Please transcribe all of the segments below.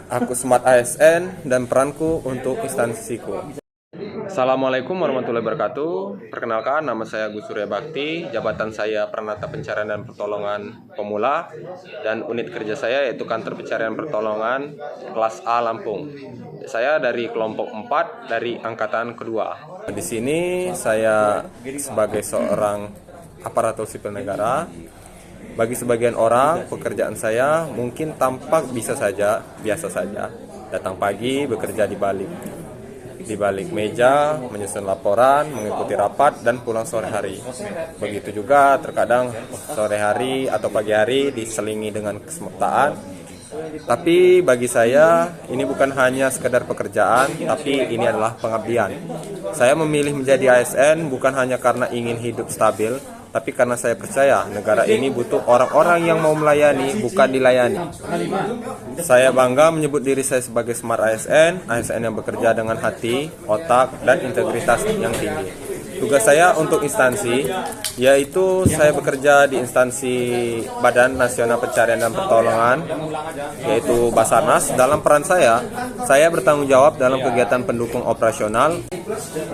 Aku Smart ASN dan peranku untuk instansiku. Assalamualaikum warahmatullahi wabarakatuh. Perkenalkan, nama saya Gus Surya Bakti. Jabatan saya Peranata Pencarian dan Pertolongan Pemula, dan unit kerja saya yaitu Kantor Pencarian Pertolongan kelas A Lampung. Saya dari kelompok 4 dari angkatan kedua. Di sini saya sebagai seorang aparatur sipil negara. Bagi sebagian orang, pekerjaan saya mungkin tampak biasa saja. Datang pagi, bekerja di balik meja, menyusun laporan, mengikuti rapat, dan pulang sore hari. Begitu juga terkadang sore hari atau pagi hari diselingi dengan kesemaptaan. Tapi bagi saya, ini bukan hanya sekedar pekerjaan, tapi ini adalah pengabdian. Saya memilih menjadi ASN bukan hanya karena ingin hidup stabil, tapi karena saya percaya negara ini butuh orang-orang yang mau melayani, bukan dilayani. Saya bangga menyebut diri saya sebagai Smart ASN yang bekerja dengan hati, otak, dan integritas yang tinggi. Tugas saya untuk instansi, yaitu saya bekerja di instansi Badan Nasional Pencarian dan Pertolongan, yaitu Basarnas. Dalam peran saya bertanggung jawab dalam kegiatan pendukung operasional.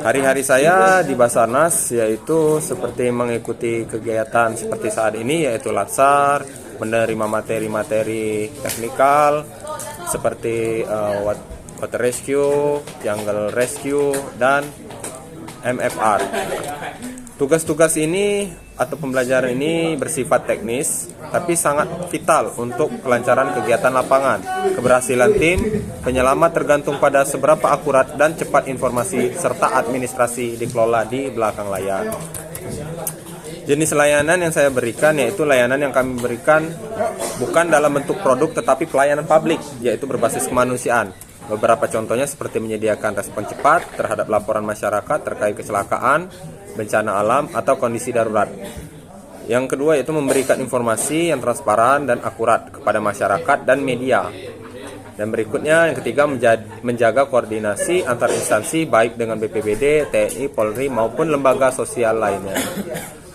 Hari-hari saya di Basarnas yaitu seperti mengikuti kegiatan seperti saat ini, yaitu latsar, menerima materi-materi teknikal seperti water rescue, jungle rescue, dan MFR. Tugas-tugas ini atau pembelajaran ini bersifat teknis, tapi sangat vital untuk kelancaran kegiatan lapangan. Keberhasilan tim penyelamat tergantung pada seberapa akurat dan cepat informasi serta administrasi dikelola di belakang layar. Jenis layanan yang saya berikan yaitu layanan yang kami berikan bukan dalam bentuk produk tetapi pelayanan publik, yaitu berbasis kemanusiaan. Beberapa contohnya seperti menyediakan respon cepat terhadap laporan masyarakat terkait kecelakaan, bencana alam, atau kondisi darurat. Yang kedua yaitu memberikan informasi yang transparan dan akurat kepada masyarakat dan media. Dan berikutnya yang ketiga menjaga koordinasi antar instansi baik dengan BPBD, TNI, Polri maupun lembaga sosial lainnya.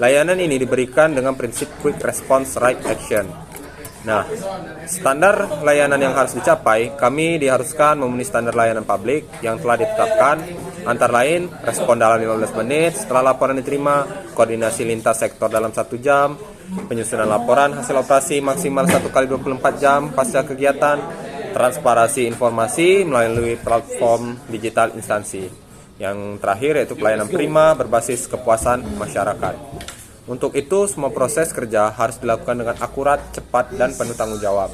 Layanan ini diberikan dengan prinsip quick response right action. Nah, standar layanan yang harus dicapai, kami diharuskan memenuhi standar layanan publik yang telah ditetapkan, antara lain respon dalam 15 menit setelah laporan diterima, koordinasi lintas sektor dalam 1 jam, penyusunan laporan hasil operasi maksimal 1 kali 24 jam pasca kegiatan, transparansi informasi melalui platform digital instansi. Yang terakhir yaitu pelayanan prima berbasis kepuasan masyarakat. Untuk itu, semua proses kerja harus dilakukan dengan akurat, cepat, dan penuh tanggung jawab.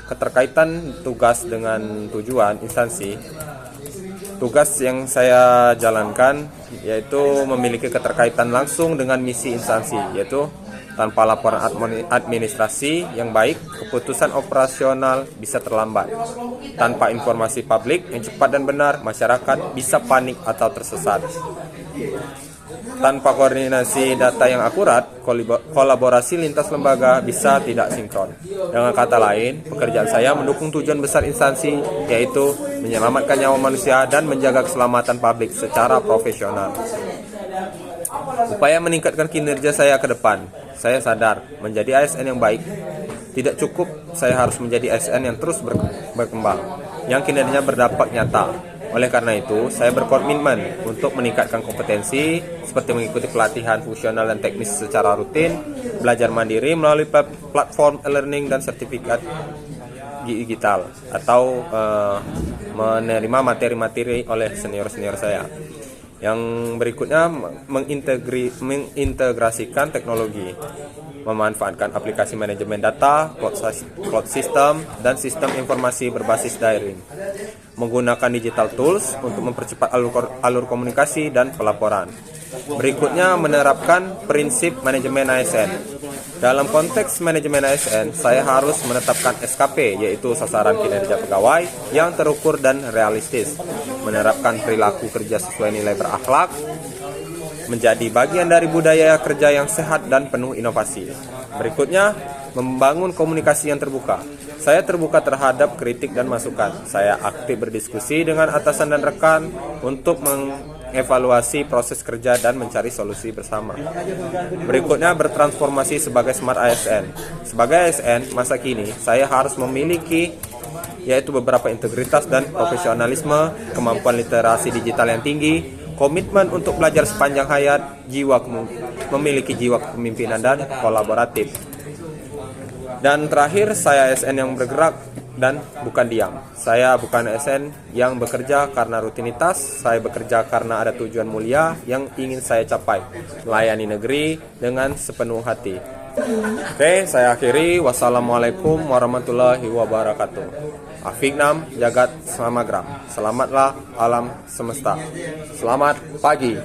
Keterkaitan tugas dengan tujuan instansi. Tugas yang saya jalankan yaitu memiliki keterkaitan langsung dengan misi instansi, yaitu tanpa laporan administrasi yang baik, keputusan operasional bisa terlambat. Tanpa informasi publik yang cepat dan benar, masyarakat bisa panik atau tersesat. Tanpa koordinasi data yang akurat, kolaborasi lintas lembaga bisa tidak sinkron. Dengan kata lain, pekerjaan saya mendukung tujuan besar instansi, yaitu menyelamatkan nyawa manusia dan menjaga keselamatan publik secara profesional. Upaya meningkatkan kinerja saya ke depan. Saya sadar, menjadi ASN yang baik tidak cukup, saya harus menjadi ASN yang terus berkembang, yang kinerjanya berdampak nyata. Oleh karena itu, saya berkomitmen untuk meningkatkan kompetensi seperti mengikuti pelatihan fungsional dan teknis secara rutin, belajar mandiri melalui platform e-learning dan sertifikat digital, atau menerima materi-materi oleh senior-senior saya. Yang berikutnya, mengintegrasikan teknologi, memanfaatkan aplikasi manajemen data, cloud system, dan sistem informasi berbasis daring, menggunakan digital tools untuk mempercepat alur komunikasi dan pelaporan. Berikutnya, menerapkan prinsip manajemen ASN. Dalam konteks manajemen ASN, saya harus menetapkan SKP, yaitu sasaran kinerja pegawai yang terukur dan realistis, menerapkan perilaku kerja sesuai nilai berakhlak, menjadi bagian dari budaya kerja yang sehat dan penuh inovasi. Berikutnya, membangun komunikasi yang terbuka. Saya terbuka terhadap kritik dan masukan. Saya aktif berdiskusi dengan atasan dan rekan untuk evaluasi proses kerja dan mencari solusi bersama. Berikutnya, bertransformasi sebagai Smart ASN. Sebagai ASN masa kini, saya harus memiliki yaitu beberapa integritas dan profesionalisme, kemampuan literasi digital yang tinggi, komitmen untuk belajar sepanjang hayat, memiliki jiwa kepemimpinan dan kolaboratif. Dan terakhir, saya ASN yang bergerak dan bukan diam. Saya bukan ASN yang bekerja karena rutinitas, saya bekerja karena ada tujuan mulia yang ingin saya capai, melayani negeri dengan sepenuh hati. Oke, saya akhiri. Wassalamualaikum warahmatullahi wabarakatuh. Afignam Jagat Samagram. Selamatlah alam semesta. Selamat pagi.